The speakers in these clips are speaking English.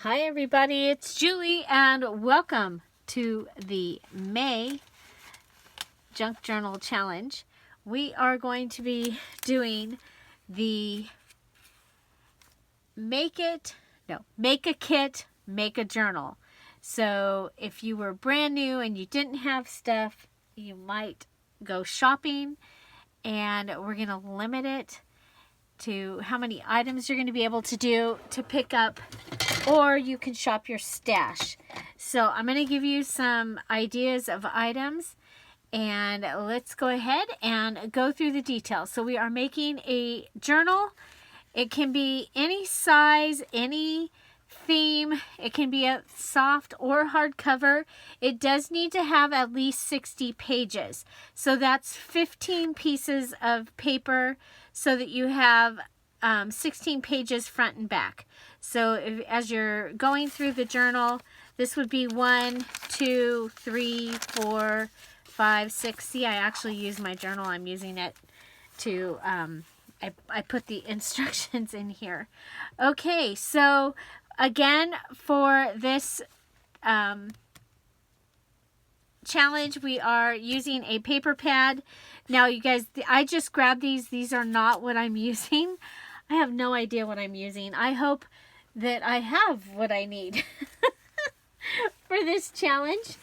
Hi everybody, it's Julie and welcome to the May Junk Journal Challenge. We are going to be doing the Make a Kit, Make a Journal. So if you were brand new and you didn't have stuff, you might go shopping, and we're going to limit it to how many items you're going to be able to do to pick up, or you can shop your stash. So I'm going to give you some ideas of items, and let's go ahead and go through the details. So we are making a journal. It can be any size, any theme. It can be a soft or hardcover. It does need to have at least 60 pages. So that's 15 pieces of paper, so that you have 16 pages front and back. So as you're going through the journal, this would be 1, 2, 3, 4, 5, 6. See, I actually use my journal. I'm using it to, I put the instructions in here. Okay, so again, for this challenge, we are using a paper pad. Now, you guys, I just grabbed these. These are not what I'm using. I have no idea what I'm using. I hope that I have what I need for this challenge.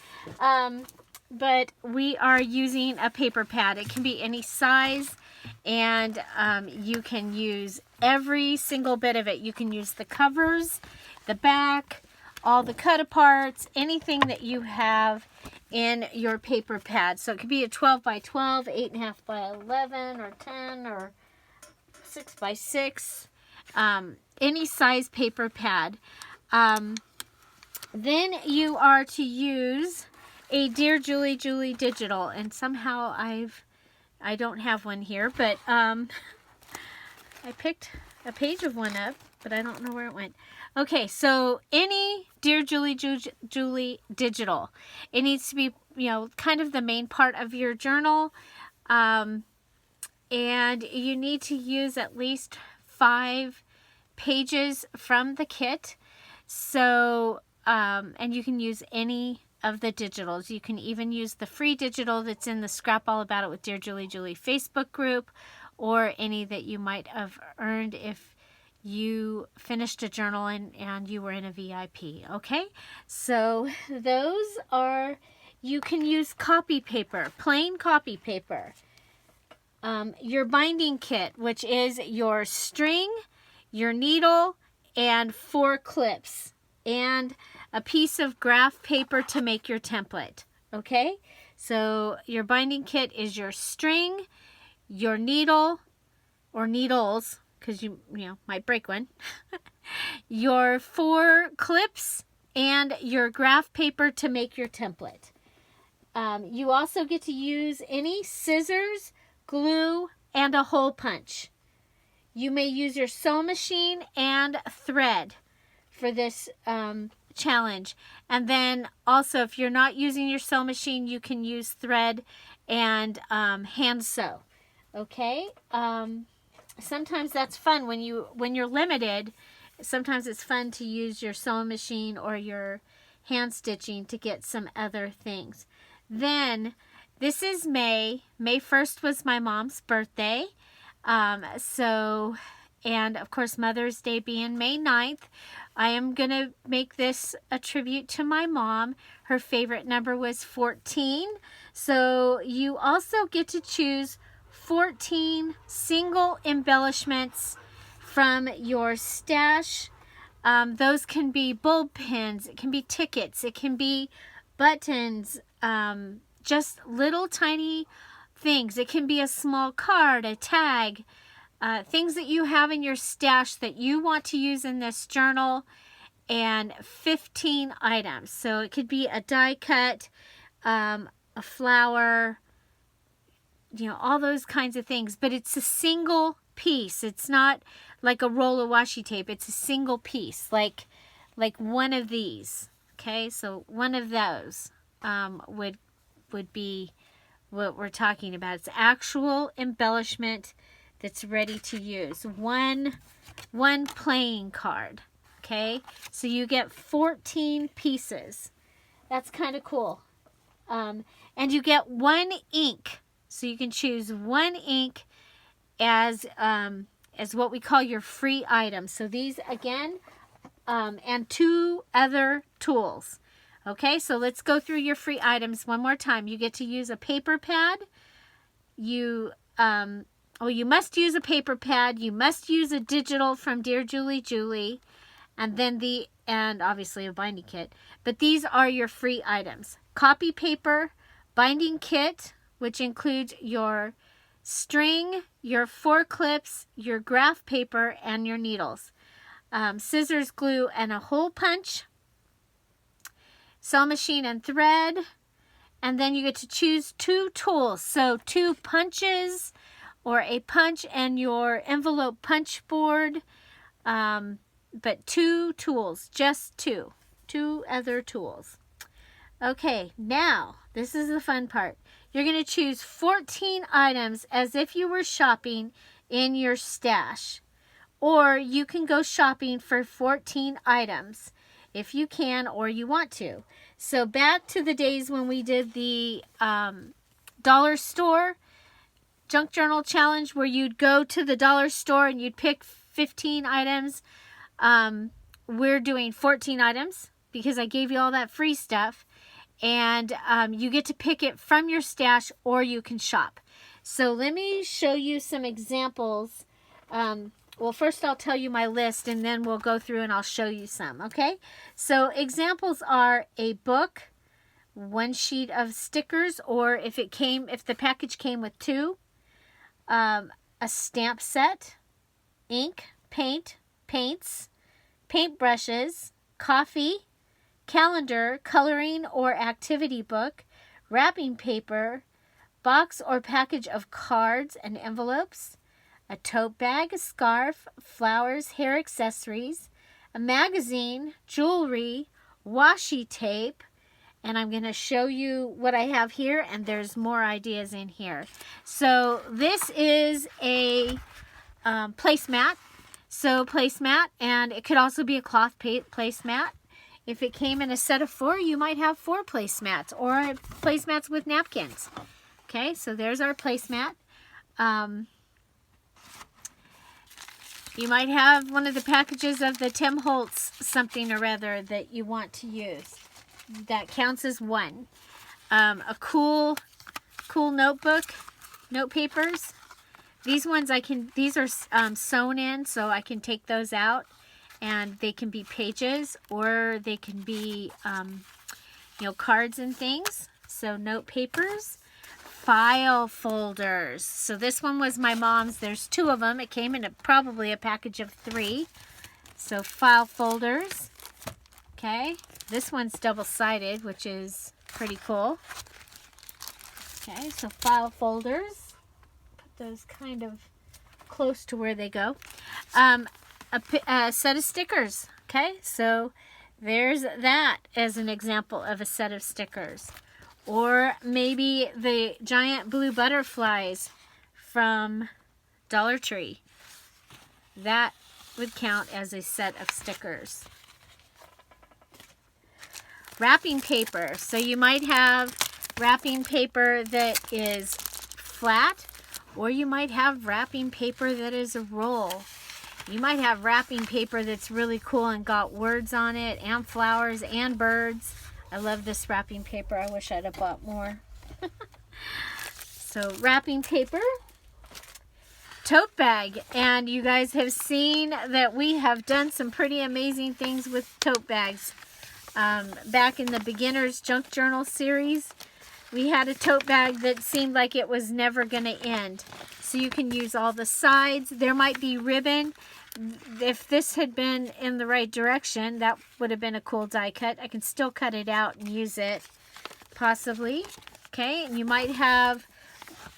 But we are using a paper pad. It can be any size, and you can use every single bit of it. You can use the covers, the back, all the cut aparts, anything that you have in your paper pad. So it could be a 12 by 12, 8.5 by 11, or 10, or 6 by 6, any size paper pad. Then you are to use a Dear Julie digital, and somehow I don't have one here, but I picked a page of one up, but I don't know where it went. Okay, so any Dear Julie digital. It needs to be, kind of the main part of your journal. And you need to use at least 5 pages from the kit. So, and you can use any of the digitals. You can even use the free digital that's in the Scrap All About It with Dear Julie Facebook group, or any that you might have earned if you finished a journal and you were in a VIP. Okay, so those are, you can use copy paper, plain copy paper. Your binding kit, which is your string, your needle, and 4 clips, and a piece of graph paper to make your template. Okay, so your binding kit is your string, your needle, or needles, because you might break one, your 4 clips, and your graph paper to make your template. You also get to use any scissors, glue, and a hole punch. You may use your sewing machine and thread for this challenge. And then also, if you're not using your sewing machine, you can use thread and hand sew. Okay? Sometimes that's fun when you're limited. Sometimes it's fun to use your sewing machine or your hand stitching to get some other things. Then this is May. May 1st was my mom's birthday. And of course, Mother's Day being May 9th, I am going to make this a tribute to my mom. Her favorite number was 14. So you also get to choose 14 single embellishments from your stash. Those can be bulb pins, it can be tickets, it can be buttons, just little tiny things. It can be a small card, a tag, things that you have in your stash that you want to use in this journal, and 15 items. So it could be a die cut, a flower, all those kinds of things, but it's a single piece. It's not like a roll of washi tape. It's a single piece, like one of these. Okay, so one of those would be what we're talking about. It's actual embellishment that's ready to use. One playing card. Okay, so you get 14 pieces. That's kind of cool. And you get one ink. So you can choose one ink as what we call your free item. So these again, and 2 other tools. Okay, so let's go through your free items one more time. You get to use a paper pad. You must use a paper pad. You must use a digital from Dear Julie Julie, and obviously a binding kit. But these are your free items: copy paper, binding kit, which includes your string, your 4 clips, your graph paper, and your needles, scissors, glue, and a hole punch, sewing machine and thread. And then you get to choose 2 tools. So 2 punches, or a punch and your envelope punch board. But 2 tools, just 2. 2 other tools. Okay, now, this is the fun part. You're going to choose 14 items as if you were shopping in your stash. Or you can go shopping for 14 items if you can or you want to. So back to the days when we did the dollar store junk journal challenge, where you'd go to the dollar store and you'd pick 15 items. We're doing 14 items because I gave you all that free stuff. And you get to pick it from your stash, or you can shop. So let me show you some examples. Well, first I'll tell you my list, and then we'll go through and I'll show you some, okay? So examples are a book, 1 sheet of stickers, or if the package came with 2, a stamp set, ink, paints, paintbrushes, coffee, calendar, coloring or activity book, wrapping paper, box or package of cards and envelopes, a tote bag, a scarf, flowers, hair accessories, a magazine, jewelry, washi tape, and I'm going to show you what I have here, and there's more ideas in here. So this is a placemat. So placemat, and it could also be a cloth placemat. If it came in a set of 4, you might have 4 placemats, or placemats with napkins. Okay, so there's our placemat. You might have one of the packages of the Tim Holtz something or other that you want to use. That counts as 1. A cool notebook, note papers. These ones these are sewn in, so I can take those out, and they can be pages, or they can be, cards and things. So note papers. File folders. So this one was my mom's. There's 2 of them. It came in probably a package of 3. So file folders. Okay. This one's double-sided, which is pretty cool. Okay, so file folders. Put those kind of close to where they go. A set of stickers. Okay, so there's that as an example of a set of stickers. Or maybe the giant blue butterflies from Dollar Tree. That would count as a set of stickers. Wrapping paper. So you might have wrapping paper that is flat, or you might have wrapping paper that is a roll. You might have wrapping paper that's really cool and got words on it, and flowers and birds. I love this wrapping paper. I wish I'd have bought more. So wrapping paper. Tote bag. And you guys have seen that we have done some pretty amazing things with tote bags. Back in the Beginner's Junk Journal series, we had a tote bag that seemed like it was never going to end. So you can use all the sides. There might be ribbon. If this had been in the right direction, that would have been a cool die cut. I can still cut it out and use it, possibly. Okay, and you might have,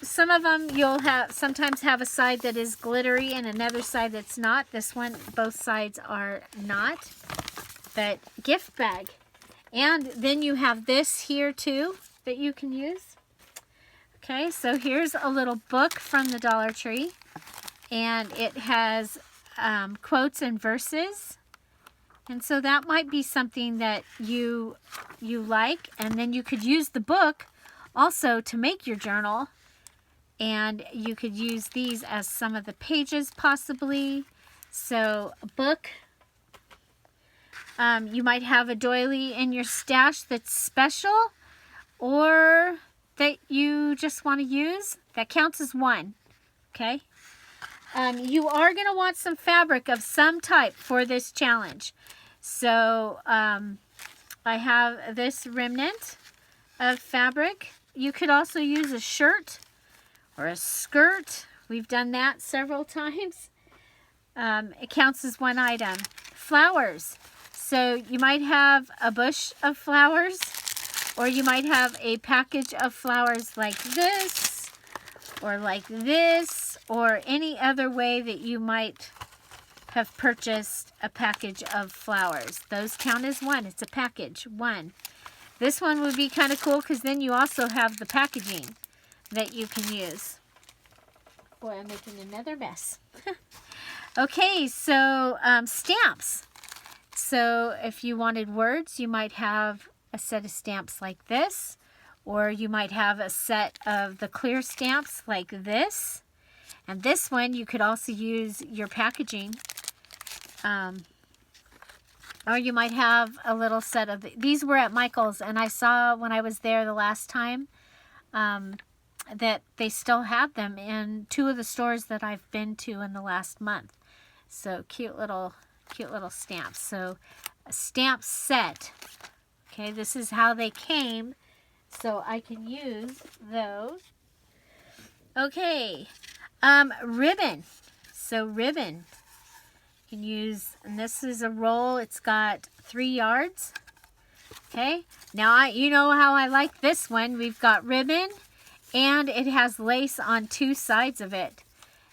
some of them you'll sometimes have a side that is glittery and another side that's not. This one, both sides are not. But gift bag. And then you have this here too that you can use. Okay, so here's a little book from the Dollar Tree. And it has quotes and verses. And so that might be something that you like. And then you could use the book also to make your journal. And you could use these as some of the pages possibly. So a book. You might have a doily in your stash that's special or that you just want to use. That counts as one. Okay. You are going to want some fabric of some type for this challenge. So I have this remnant of fabric. You could also use a shirt or a skirt. We've done that several times. It counts as one item. Flowers. So you might have a bush of flowers, or you might have a package of flowers like this, or like this, or any other way that you might have purchased a package of flowers. Those count as one. It's a package, one. This one would be kind of cool because then you also have the packaging that you can use. Boy, I'm making another mess. Okay, so stamps. So if you wanted words, you might have a set of stamps like this, or you might have a set of the clear stamps like this. And this one, you could also use your packaging. Or you might have a little set of, these were at Michael's, and I saw when I was there the last time that they still have them in 2 of the stores that I've been to in the last month. So cute little stamps. So a stamp set. Okay, this is how they came. So I can use those. Okay, ribbon. So ribbon. You can use, and this is a roll. It's got 3 yards. Okay, now you know how I like this one. We've got ribbon, and it has lace on 2 sides of it.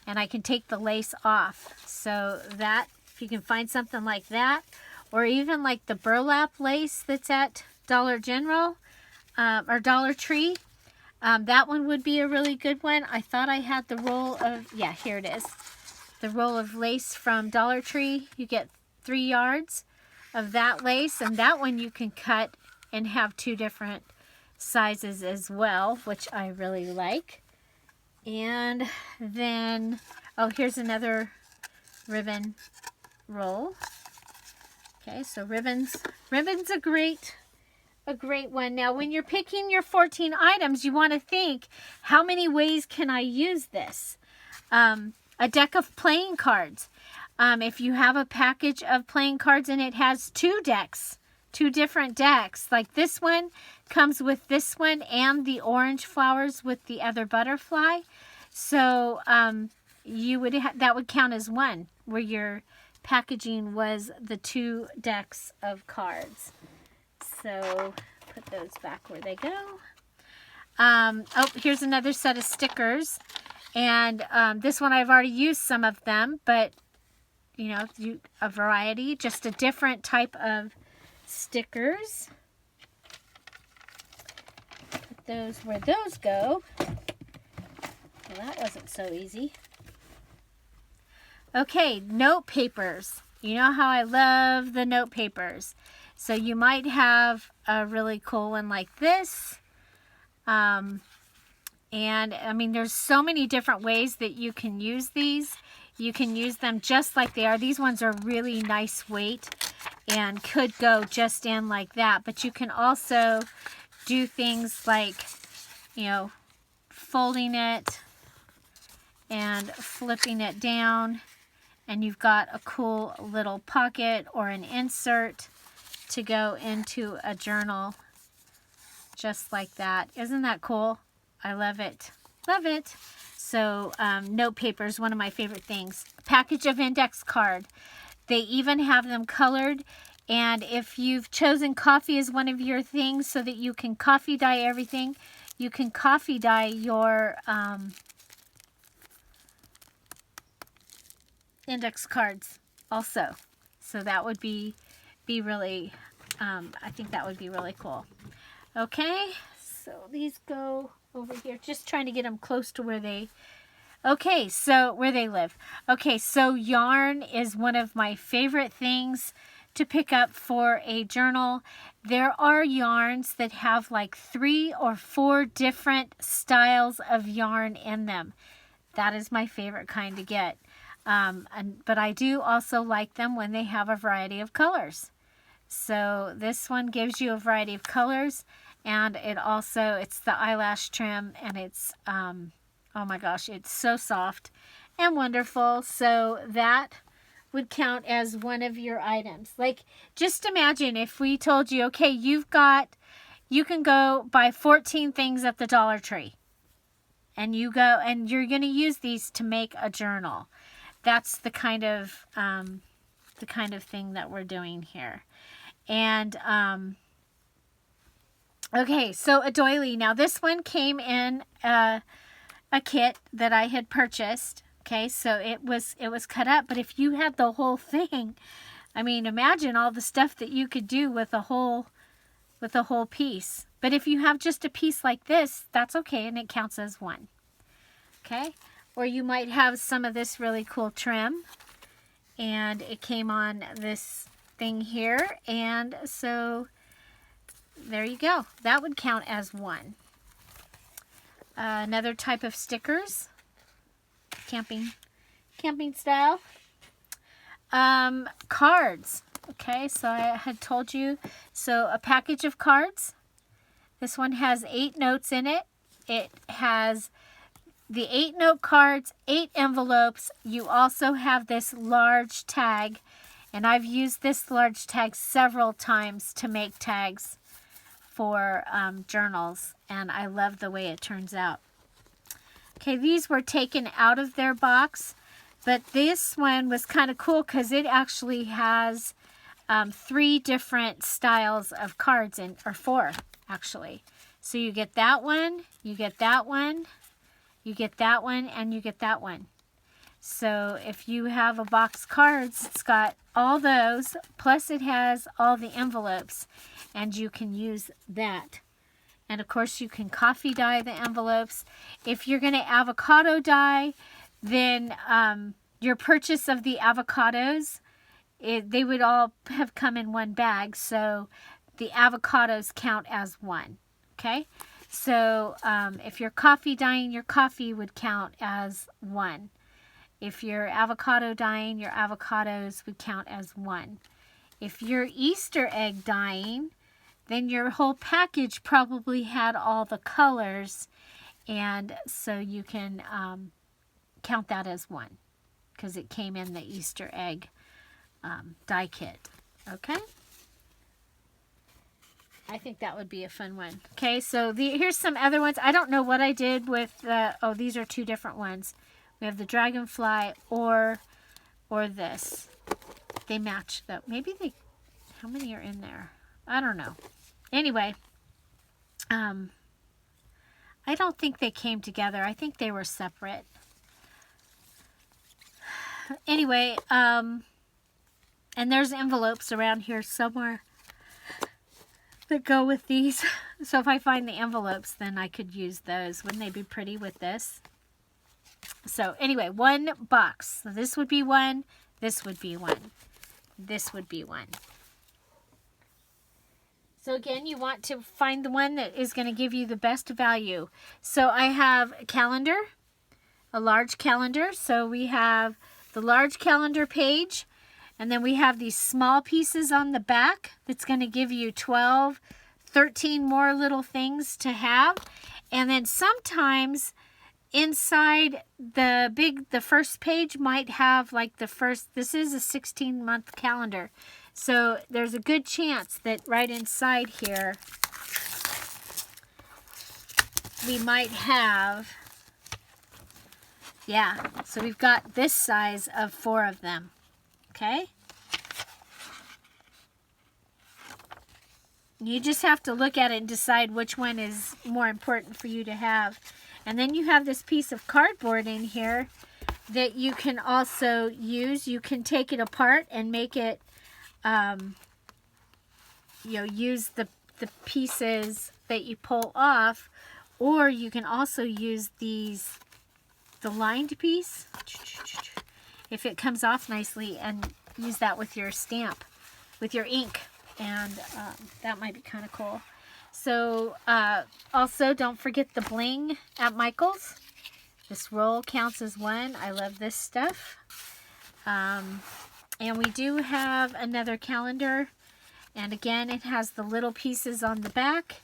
And I can take the lace off. So that, if you can find something like that, or even like the burlap lace that's at Dollar General or Dollar Tree, that one would be a really good one. I thought I had the roll of, yeah, here it is. The roll of lace from Dollar Tree. You get 3 yards of that lace, and that one you can cut and have 2 different sizes as well, which I really like. And then, oh, here's another ribbon roll. Okay, so ribbon's a great one. Now, when you're picking your 14 items, you want to think, how many ways can I use this? A deck of playing cards. If you have a package of playing cards and it has 2 decks, 2 different decks, like this one comes with this one and the orange flowers with the other butterfly. So you would that would count as one, where your packaging was the 2 decks of cards. So put those back where they go. Oh, here's another set of stickers. And this one I've already used some of them, but you know, a variety, just a different type of stickers. Put those where those go. Well, that wasn't so easy. Okay, note papers. You know how I love the note papers. So you might have a really cool one like this. And I mean, there's so many different ways that you can use these. You can use them just like they are. These ones are really nice weight and could go just in like that. But you can also do things like, you know, folding it and flipping it down. And you've got a cool little pocket or an insert to go into a journal just like that. Isn't that cool? I love it. Love it. So note paper is one of my favorite things. Package of index card. They even have them colored. And if you've chosen coffee as one of your things so that you can coffee dye everything, you can coffee dye your index cards also. So that would be really, I think that would be really cool. Okay, so these go over here, just trying to get them close to where they, okay, so where they live. Okay, so yarn is one of my favorite things to pick up for a journal. There are yarns that have like 3 or 4 different styles of yarn in them. That is my favorite kind to get. But I do also like them when they have a variety of colors. So this one gives you a variety of colors, and it's the eyelash trim, and it's, oh my gosh, it's so soft and wonderful. So that would count as one of your items. Like, just imagine if we told you, okay, you can go buy 14 things at the Dollar Tree, and you're going to use these to make a journal. That's the kind of thing that we're doing here. And okay, so a doily. Now this one came in a kit that I had purchased. Okay, so it was cut up, but if you had the whole thing, I mean, imagine all the stuff that you could do with a whole piece. But if you have just a piece like this, that's okay, and it counts as one. Okay, or you might have some of this really cool trim, and it came on this thing here, and so there you go. That would count as one. Another type of stickers, camping style. Cards. Okay, so I had told you, so a package of cards. This one has 8 notes in it. It has the 8 note cards, 8 envelopes. You also have this large tag, and I've used this large tag several times to make tags for journals, and I love the way it turns out. Okay, these were taken out of their box, but this one was kind of cool because it actually has 3 different styles of cards, or 4 actually. So you get that one, you get that one, you get that one, and you get that one. So if you have a box cards, it's got all those, plus it has all the envelopes, and you can use that. And of course you can coffee dye the envelopes. If you're going to avocado dye, then your purchase of the avocados, they would all have come in one bag, so the avocados count as one. Okay, so if you're coffee dyeing, your coffee would count as one. If you're avocado dyeing, your avocados would count as one. If you're Easter egg dyeing, then your whole package probably had all the colors, and so you can count that as one because it came in the Easter egg dye kit. Okay? I think that would be a fun one. Okay, so here's some other ones. I don't know what I did with these are 2 different ones. We have the dragonfly or this. They match though. Maybe how many are in there? I don't know. Anyway, I don't think they came together. I think they were separate. Anyway, and there's envelopes around here somewhere that go with these. So if I find the envelopes, then I could use those. Wouldn't they be pretty with this? So anyway, 1 box. So this would be 1. This would be 1. This would be 1. So again, you want to find the one that is going to give you the best value. So I have a calendar, a large calendar. So we have the large calendar page, and then we have these small pieces on the back that's going to give you 12, 13 more little things to have. And then sometimes inside the first page might have like this is a 16-month calendar. So there's a good chance that right inside here we might have, yeah, so we've got this size of 4 of them. Okay? You just have to look at it and decide which one is more important for you to have. And then you have this piece of cardboard in here that you can also use. You can take it apart and make it, use the pieces that you pull off, or you can also use the lined piece, if it comes off nicely, and use that with your stamp. with your ink, and that might be kind of cool. So also don't forget the bling at Michael's. This roll counts as one. I love this stuff. And we do have another calendar, and again it has the little pieces on the back.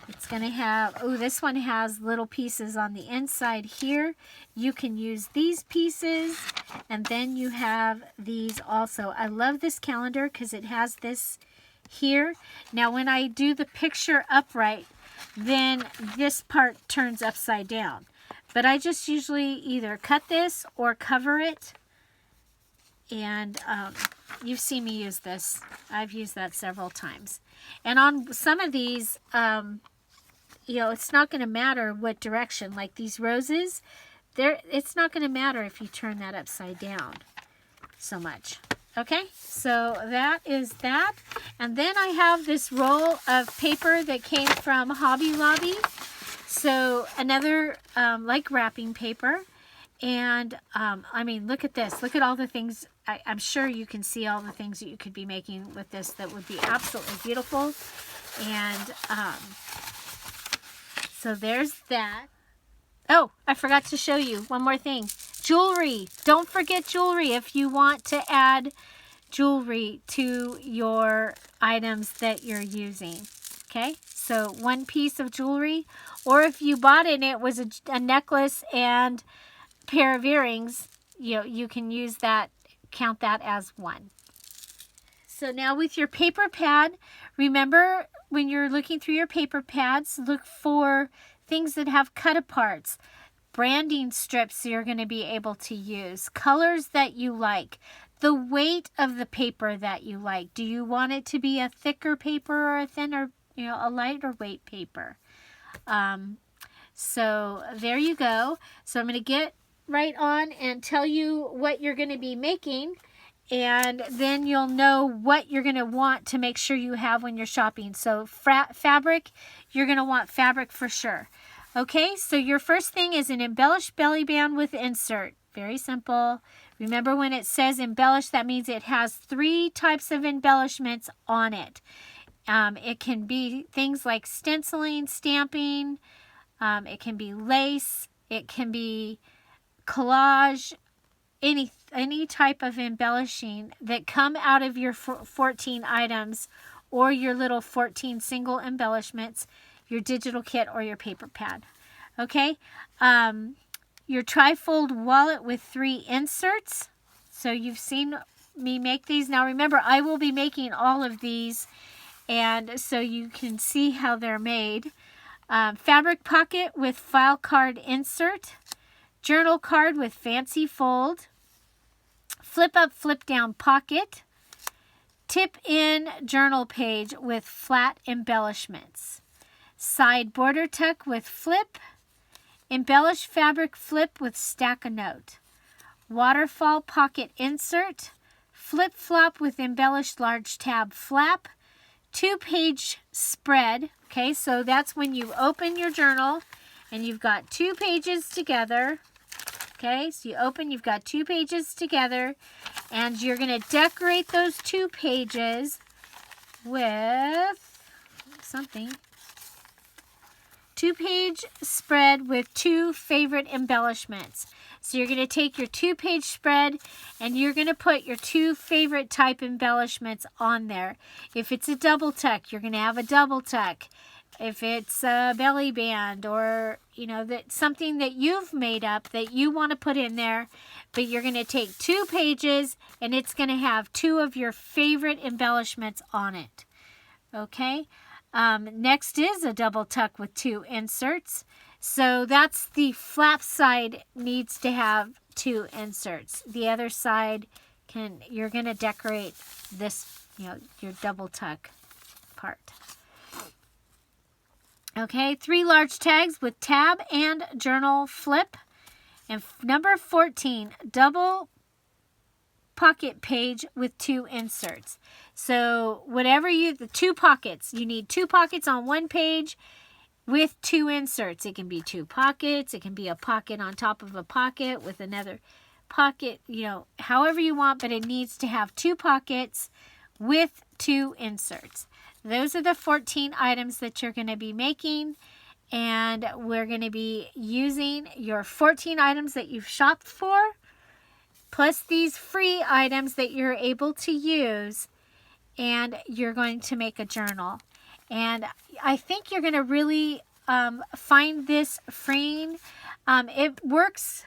It's going to have, oh, this one has little pieces on the inside here. You can use these pieces, and then you have these also. I love this calendar because it has this here. Now when I do the picture upright, then this part turns upside down. But I just usually either cut this or cover it. And you've seen me use this. I've used that several times. And on some of these, you know, it's not going to matter what direction. Like these roses, it's not going to matter if you turn that upside down so much. Okay, so that is that. And then I have this roll of paper that came from Hobby Lobby. So another like wrapping paper. And I mean, look at this. Look at all the things. I'm sure you can see all the things that you could be making with this that would be absolutely beautiful. And so there's that. Oh, I forgot to show you one more thing. Jewelry. Don't forget jewelry if you want to add jewelry to your items that you're using. Okay, so one piece of jewelry, or if you bought it and it was a necklace and pair of earrings, you know, you can use that, count that as one. So now with your paper pad, remember when you're looking through your paper pads, look for things that have cut aparts, branding strips you're going to be able to use, colors that you like, the weight of the paper that you like. Do you want it to be a thicker paper or a thinner, you know, a lighter weight paper? So there you go. So I'm going to get right on and tell you what you're going to be making, and then you'll know what you're going to want to make sure you have when you're shopping. So fabric, you're going to want fabric for sure. Okay, so your first thing is an embellished belly band with insert. Very simple. Remember, when it says embellished, that means it has 3 types of embellishments on it. It can be things like stenciling, stamping, it can be lace, it can be collage, any type of embellishing that come out of your 14 items or your little 14 single embellishments, your digital kit or your paper pad. Okay, your trifold wallet with 3 inserts. So you've seen me make these. Now remember, I will be making all of these, and so you can see how they're made. Fabric pocket with file card insert. Journal card with fancy fold. Flip up, flip down pocket. Tip in journal page with flat embellishments. Side border tuck with flip. Embellished fabric flip with stack a note. Waterfall pocket insert. Flip flop with embellished large tab flap. 2-page spread. Okay, so that's when you open your journal and you've got 2 pages together. Okay, so you open, you've got 2 pages together, and you're going to decorate those 2 pages with something. 2-page spread with 2 favorite embellishments. So you're going to take your 2-page spread and you're going to put your 2 favorite type embellishments on there. If it's a double tuck, you're going to have a double tuck. If it's a belly band, or you know, that something that you've made up that you want to put in there, but you're going to take 2 pages and it's going to have 2 of your favorite embellishments on it. Okay. Next is a double tuck with 2 inserts. So that's the flap side, needs to have 2 inserts. The other side you're going to decorate this, you know, your double tuck part. Okay, 3 large tags with tab and journal flip. And number 14, double pocket page with 2 inserts. So whatever the 2 pockets, you need 2 pockets on one page with 2 inserts. It can be 2 pockets. It can be a pocket on top of a pocket with another pocket, you know, however you want, but it needs to have 2 pockets with 2 inserts. Those are the 14 items that you're going to be making, and we're going to be using your 14 items that you've shopped for, plus these free items that you're able to use, and you're going to make a journal. And I think you're going to really find this freeing. It works.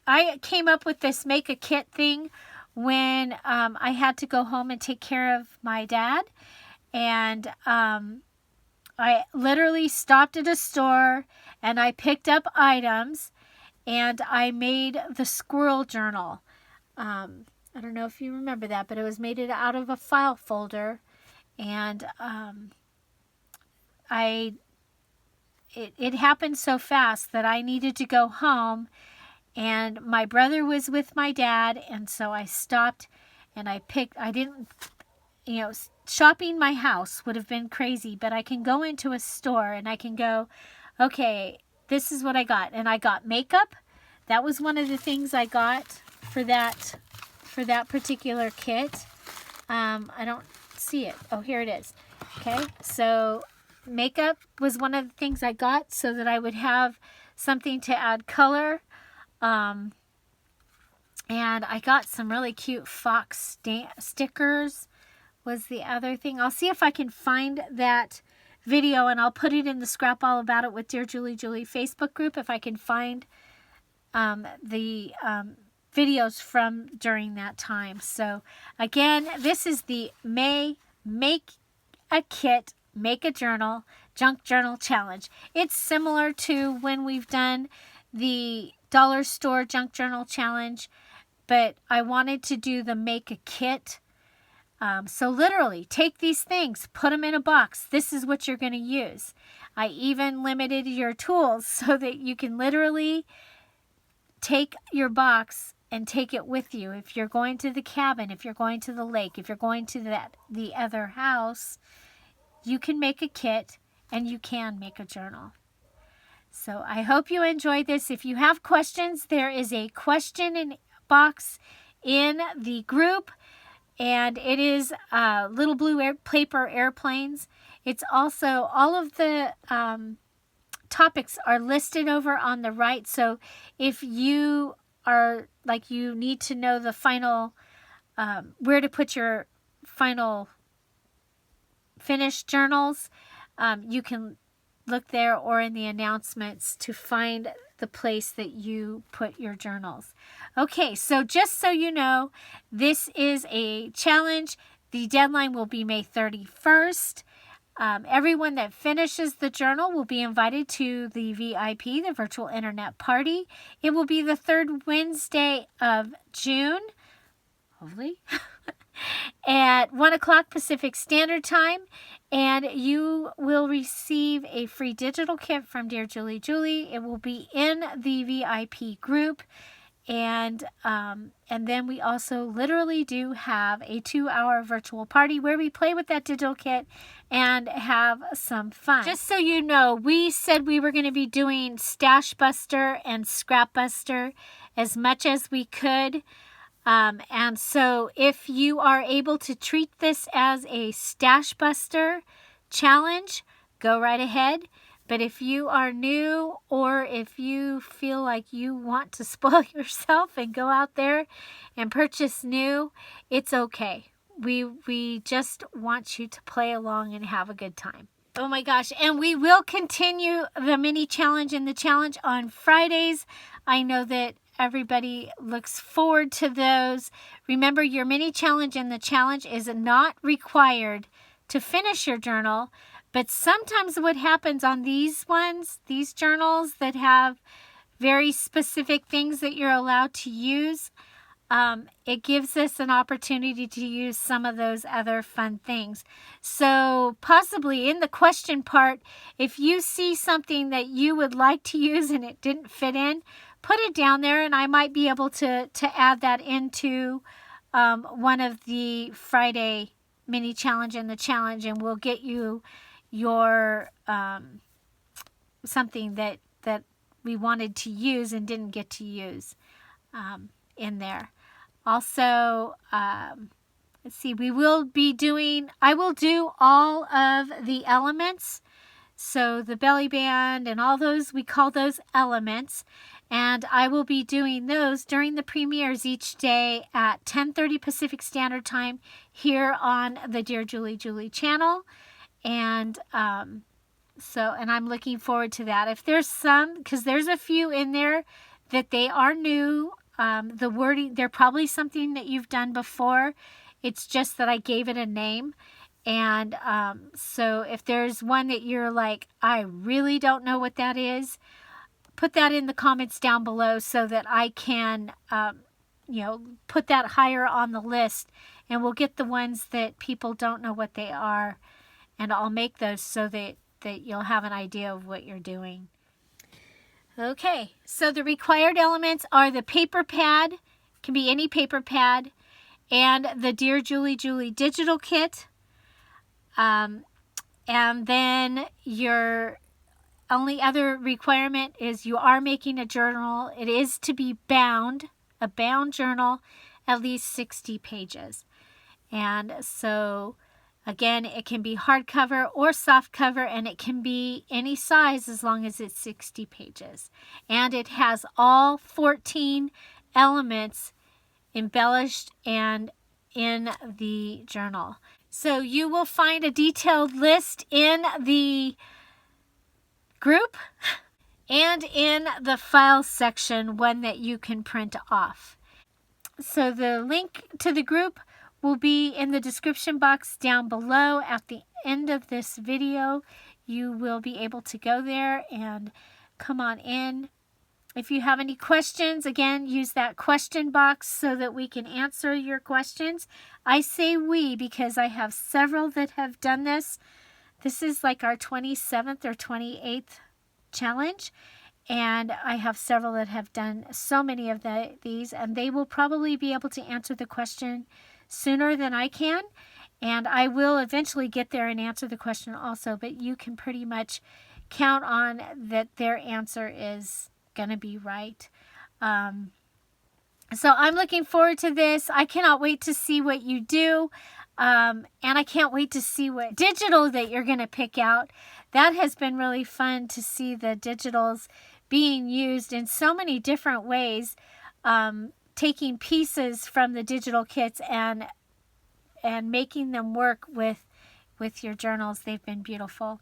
I came up with this make a kit thing when I had to go home and take care of my dad. And I literally stopped at a store and I picked up items and I made the squirrel journal. I don't know if you remember that, but it was made out of a file folder. And it happened so fast that I needed to go home, and my brother was with my dad, and so I stopped and I didn't, shopping my house would have been crazy, but I can go into a store and I can go, okay, this is what I got. And I got makeup. That was one of the things I got for that particular kit. I don't see it. Oh, here it is. Okay, so makeup was one of the things I got so that I would have something to add color. And I got some really cute fox stickers was the other thing. I'll see if I can find that video and I'll put it in the Scrap All About It with Dear Julie Facebook group if I can find the videos from during that time. So again, this is the Make a Kit, Make a Journal, Junk Journal Challenge. It's similar to when we've done the Dollar Store Junk Journal Challenge, but I wanted to do the Make a Kit. So literally, take these things, put them in a box. This is what you're going to use. I even limited your tools so that you can literally take your box and take it with you. If you're going to the cabin, if you're going to the lake, if you're going to the other house, you can make a kit and you can make a journal. So I hope you enjoyed this. If you have questions, there is a question box in the group, and it is little blue paper airplanes. It's also all of the topics are listed over on the right. So if you are like you need to know the final where to put your final finished journals, you can look there or in the announcements to find the place that you put your journals. Okay, so just so you know, this is a challenge. The deadline will be May 31st. Everyone that finishes the journal will be invited to the VIP, the virtual internet party. It will be the third Wednesday of June, hopefully, at 1 o'clock Pacific Standard Time. And you will receive a free digital kit from Dear Julie. It will be in the VIP group. And then we also literally do have a 2-hour virtual party where we play with that digital kit and have some fun. Just so you know, we said we were going to be doing Stash Buster and Scrap Buster as much as we could. And so if you are able to treat this as a Stash Buster challenge, go right ahead. But if you are new, or if you feel like you want to spoil yourself and go out there and purchase new, it's okay. We just want you to play along and have a good time. Oh my gosh, and we will continue the mini challenge and the challenge on Fridays. I know that everybody looks forward to those. Remember, your mini challenge and the challenge is not required to finish your journal. But sometimes what happens on these ones, these journals that have very specific things that you're allowed to use, it gives us an opportunity to use some of those other fun things. So possibly in the question part, if you see something that you would like to use and it didn't fit in, put it down there and I might be able to add that into one of the Friday mini challenge and the challenge, and we'll get you your something that we wanted to use and didn't get to use in there. Also, let's see, I will do all of the elements. So the belly band and all those, we call those elements. And I will be doing those during the premieres each day at 10:30 Pacific Standard Time here on the Dear Julie channel. And and I'm looking forward to that. If there's some, because there's a few in there that they are new, the wording, they're probably something that you've done before. It's just that I gave it a name. And so if there's one that you're like, I really don't know what that is, put that in the comments down below so that I can, put that higher on the list, and we'll get the ones that people don't know what they are, and I'll make those so that you'll have an idea of what you're doing. Okay, so the required elements are the paper pad, can be any paper pad, and the Dear Julie digital kit. And then your only other requirement is you are making a journal. It is to be bound, a bound journal, at least 60 pages. And so, again, it can be hardcover or soft cover, and it can be any size as long as it's 60 pages. And it has all 14 elements embellished and in the journal. So you will find a detailed list in the group and in the file section, one that you can print off. So the link to the group will be in the description box down below. At the end of this video, you will be able to go there and come on in. If you have any questions, again, use that question box so that we can answer your questions. I say we because I have several that have done this. This is like our 27th or 28th challenge, and I have several that have done so many of these, and they will probably be able to answer the question sooner than I can, and I will eventually get there and answer the question also, but you can pretty much count on that their answer is going to be right. So I'm looking forward to this. I cannot wait to see what you do. And I can't wait to see what digital that you're going to pick out. That has been really fun to see the digitals being used in so many different ways, taking pieces from the digital kits and making them work with your journals. They've been beautiful.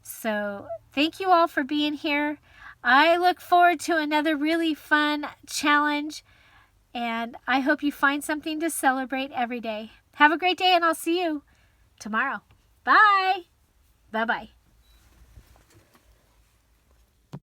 So thank you all for being here. I look forward to another really fun challenge, and I hope you find something to celebrate every day. Have a great day, and I'll see you tomorrow. Bye. Bye-bye.